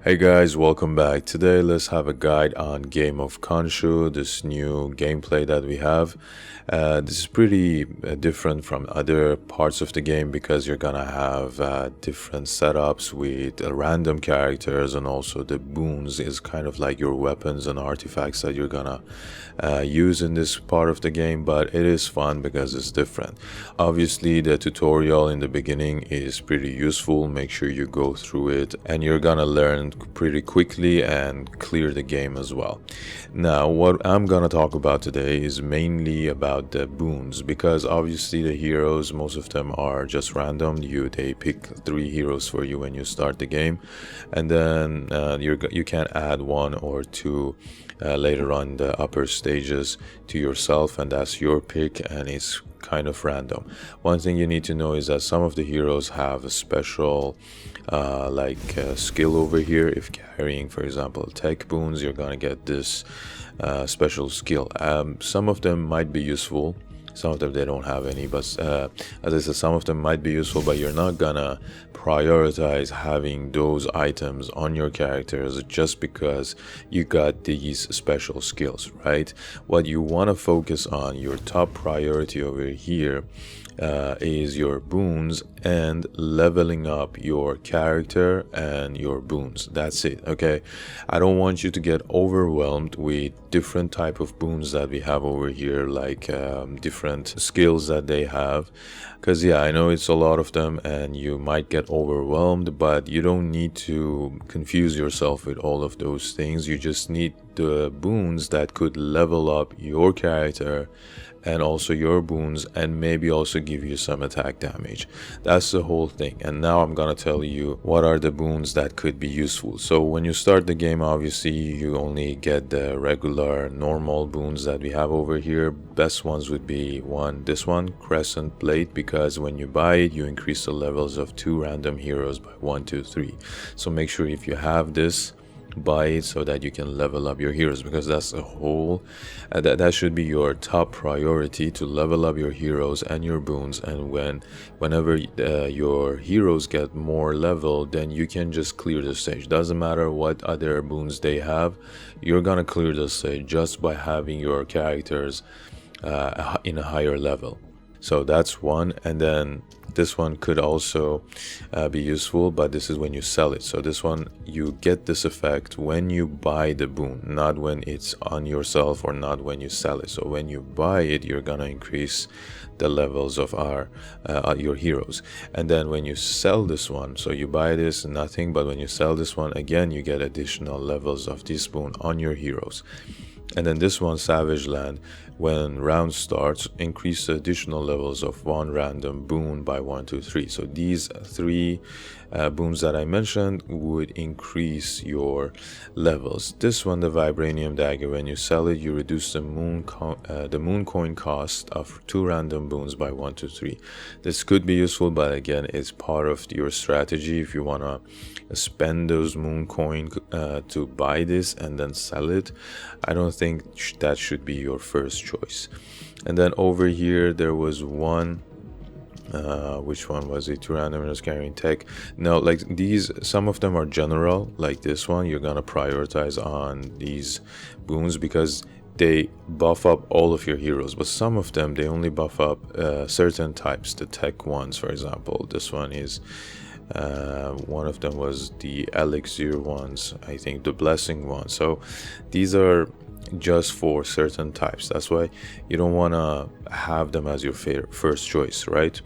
Hey guys, welcome back. Today let's have a guide on Game of Khonshu, this new gameplay that we have. This is pretty different from other parts of the game because you're gonna have different setups with random characters, and also the boons is kind of like your weapons and artifacts that you're gonna use in this part of the game, but it is fun because it's different. Obviously the tutorial in the beginning is pretty useful. Make sure you go through it and you're gonna learn pretty quickly and clear the game as well. Now what I'm gonna talk about today is mainly about the boons, because obviously the heroes, most of them are just random. They pick 3 heroes for you when you start the game, and then you can add 1 or 2 later on the upper stages to yourself, and that's your pick, and it's kind of random. One thing you need to know is that some of the heroes have a special skill over here. If carrying, for example, tech boons, you're gonna get this special skill. Some of them might be useful, some of them they don't have any, but as I said, some of them might be useful, but you're not gonna prioritize having those items on your characters just because you got these special skills, right? What you want to focus on, your top priority over here, is your boons and leveling up your character and your boons. That's it. Okay, I don't want you to get overwhelmed with different type of boons that we have over here, like different skills that they have, because yeah, I know it's a lot of them and you might get overwhelmed, but you don't need to confuse yourself with all of those things. You just need the boons that could level up your character and also your boons, and maybe also give you some attack damage. That's the whole thing. And now I'm gonna tell you what are the boons that could be useful. So when you start the game, obviously you only get the regular normal boons that we have over here. Best ones would be this one, Crescent Plate, because when you buy it you increase the levels of 2 random heroes by 1, 2, 3. So make sure if you have this, buy it so that you can level up your heroes, because that's a whole that should be your top priority, to level up your heroes and your boons. And whenever your heroes get more level, then you can just clear the stage. Doesn't matter what other boons they have, you're gonna clear the stage just by having your characters in a higher level. So that's one. And then this one could also be useful, but this is when you sell it. So this one, you get this effect when you buy the boon, not when it's on yourself, or not when you sell it. So when you buy it, you're gonna increase the levels of your heroes. And then when you sell this one, so you buy this, nothing, but when you sell this one, again you get additional levels of this boon on your heroes. And then this one, Savage Land, when round starts, increase the additional levels of 1 random boon by 1, 2, 3. So these 3 boons that I mentioned would increase your levels. This one, the Vibranium Dagger, when you sell it, you reduce the moon coin cost of 2 random boons by 1, 2, 3. This could be useful, but again, it's part of your strategy. If you want to spend those moon coin to buy this and then sell it, I don't think that should be your first choice. And then over here there was one, which one was it? 2 randomers carrying tech. No, like these, some of them are general, like this one. You're gonna prioritize on these boons because they buff up all of your heroes, but some of them they only buff up certain types. The tech ones, for example, this one is one of them was the elixir ones, I think the blessing one. So these are just for certain types. That's why you don't want to have them as your first choice, right?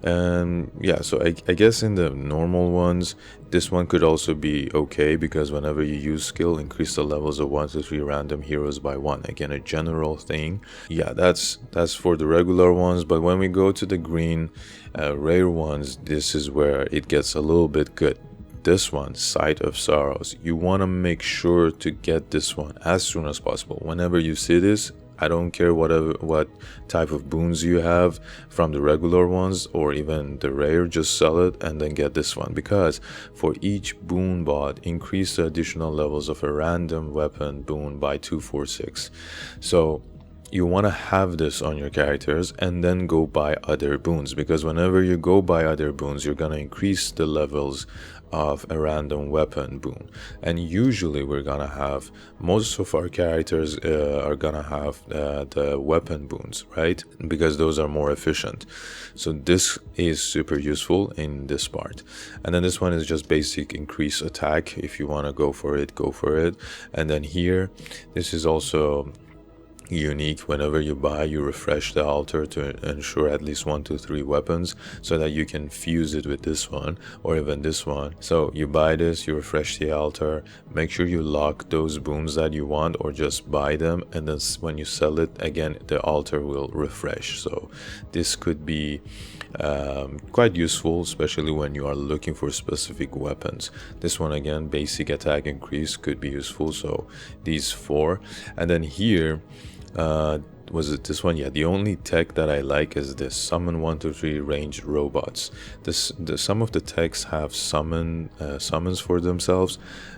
And yeah, so I guess in the normal ones, this one could also be okay, because whenever you use skill, increase the levels of 1 to 3 random heroes by 1. Again, a general thing. Yeah, that's for the regular ones. But when we go to the green rare ones, this is where it gets a little bit good. This one, Sight of Sorrows, you want to make sure to get this one as soon as possible. Whenever you see this, I don't care what type of boons you have from the regular ones or even the rare, just sell it and then get this one, because for each boon bot, increase the additional levels of a random weapon boon by 2, 4, 6. So you want to have this on your characters and then go buy other boons, because whenever you go buy other boons, you're going to increase the levels of a random weapon boon, and usually we're gonna have, most of our characters are gonna have the weapon boons, right? Because those are more efficient. So this is super useful in this part. And then this one is just basic increase attack. If you want to go for it, go for it. And then here, this is also unique. Whenever you buy, you refresh the altar to ensure at least 1, 2, 3 weapons, so that you can fuse it with this one or even this one. So you buy this, you refresh the altar, make sure you lock those boons that you want, or just buy them, and then when you sell it again, the altar will refresh. So this could be quite useful, especially when you are looking for specific weapons. This one again, basic attack increase, could be useful. So these 4. And then here, was it this one? Yeah, the only tech that I like is this summon 1, 2, 3 ranged robots. Some of the techs have summons for themselves,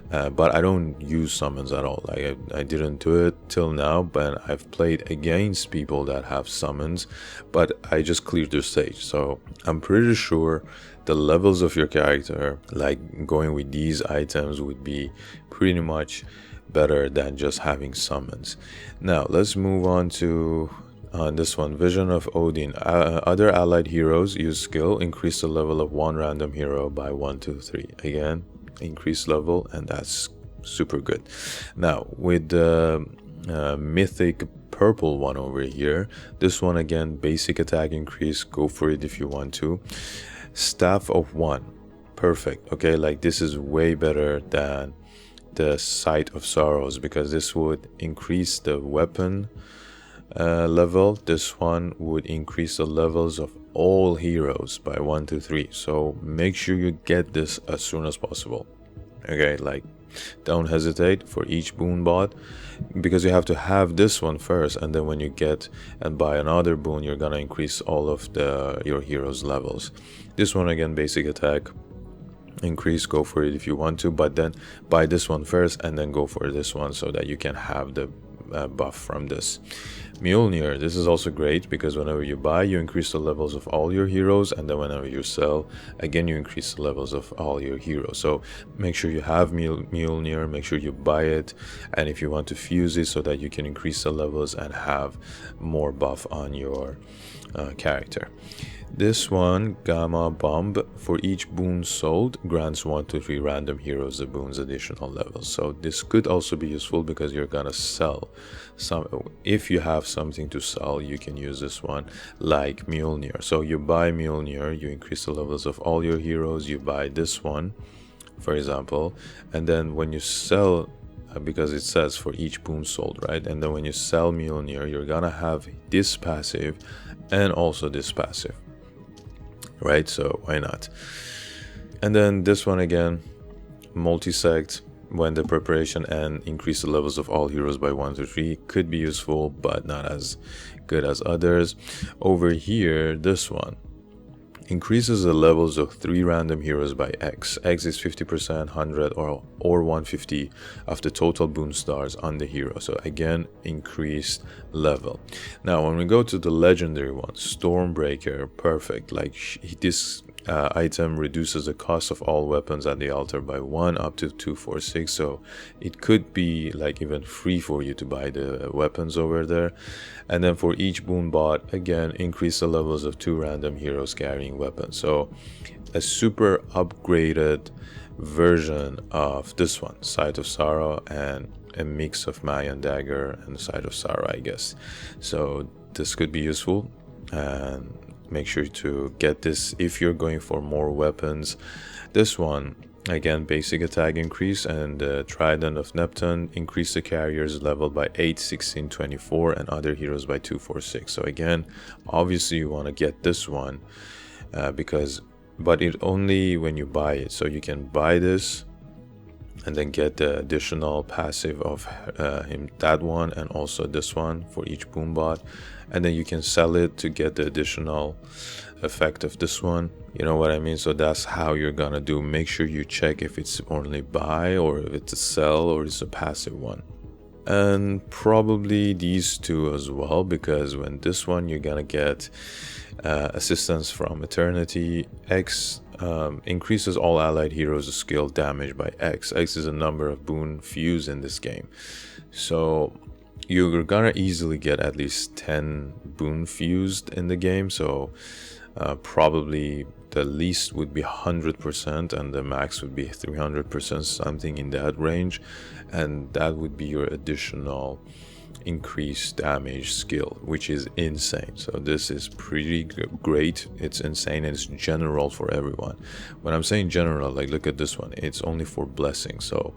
but I don't use summons at all. Like I didn't do it till now, but I've played against people that have summons, but I just cleared their stage. So I'm pretty sure the levels of your character, like going with these items, would be pretty much better than just having summons. Now let's move on to this one, Vision of Odin. Other allied heroes use skill, increase the level of one random hero by 1, 2, 3. Again, increase level, and that's super good. Now with the Mythic purple one over here, this one again, basic attack increase, go for it if you want to. Staff of 1, perfect. Okay, like this is way better than the Sight of Sorrows, because this would increase the weapon level. This one would increase the levels of all heroes by 1, 2, 3. So make sure you get this as soon as possible. Okay, like don't hesitate for each boon bot, because you have to have this one first, and then when you get and buy another boon, you're gonna increase all of your heroes levels. This one again, basic attack increase, go for it if you want to, but then buy this one first and then go for this one, so that you can have the buff from this. Mjolnir, this is also great, because whenever you buy, you increase the levels of all your heroes, and then whenever you sell, again you increase the levels of all your heroes. So make sure you have Mjolnir, make sure you buy it, and if you want to fuse it so that you can increase the levels and have more buff on your character. This one, Gamma Bomb, for each boon sold, grants 1, 2, 3 random heroes the boon's additional levels. So this could also be useful, because you're gonna sell some. If you have something to sell, you can use this one, like Mjolnir. So you buy Mjolnir, you increase the levels of all your heroes, you buy this one, for example, and then when you sell, because it says for each boon sold, right? And then when you sell Mjolnir, you're gonna have this passive and also this passive, right? So why not? And then this one again, multi-sect, when the preparation and increase the levels of all heroes by 1 to 3, could be useful, but not as good as others. Over here, this one increases the levels of 3 random heroes by X. X is 50%, 100 or 150 of the total boon stars on the hero. So again, increased level. Now when we go to the legendary one, Stormbreaker, perfect. Like this item reduces the cost of all weapons at the altar by 1 up to 246. So it could be like even free for you to buy the weapons over there. And then for each boon bot, again, increase the levels of 2 random heroes carrying weapons. So a super upgraded version of this one, Sight of Sorrow, and a mix of Mayan Dagger and Sight of Sorrow, I guess. So this could be useful, and make sure to get this if you're going for more weapons. This one, again, basic attack increase, and Trident of Neptune increase the carrier's level by 8, 16, 24, and other heroes by 2, 4, 6. So again, obviously you want to get this one, but it only when you buy it. So you can buy this and then get the additional passive of that one, and also this one for each boon bot, and then you can sell it to get the additional effect of this one. You know what I mean? So that's how you're gonna do. Make sure you check if it's only buy, or if it's a sell, or it's a passive one. and probably these two as well, because when this one you're gonna get assistance from Eternity. X increases all allied heroes' skill damage by X. X is a number of boon fuse in this game, so you're gonna easily get at least 10 boon fused in the game. So probably the least would be 100% and the max would be 300%, something in that range, and that would be your additional increased damage skill, which is insane. So this is pretty great. It's insane, and it's general for everyone. When I'm saying general, like look at this one, it's only for blessing, so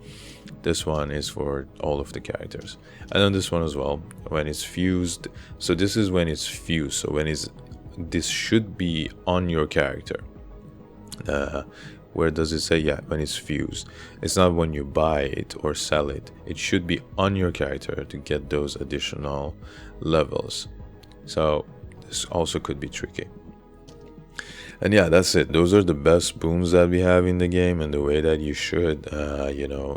this one is for all of the characters. And then this one as well, when it's fused. So this is when it's fused, so when it's, this should be on your character. Where does it say? Yeah, when it's fused. It's not when you buy it or sell it. It should be on your character to get those additional levels. So this also could be tricky. And yeah, that's it. Those are the best boons that we have in the game, and the way that you should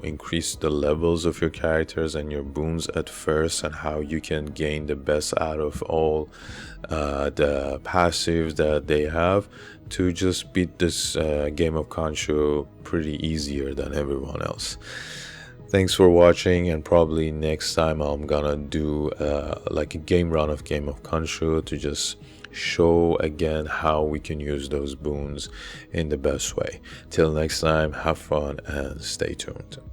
increase the levels of your characters and your boons at first, and how you can gain the best out of all the passives that they have to just beat this game of Khonshu pretty easier than everyone else. Thanks for watching, and probably next time I'm gonna do like a game run of Game of Khonshu to just show again how we can use those boons in the best way. Till next time, have fun and stay tuned.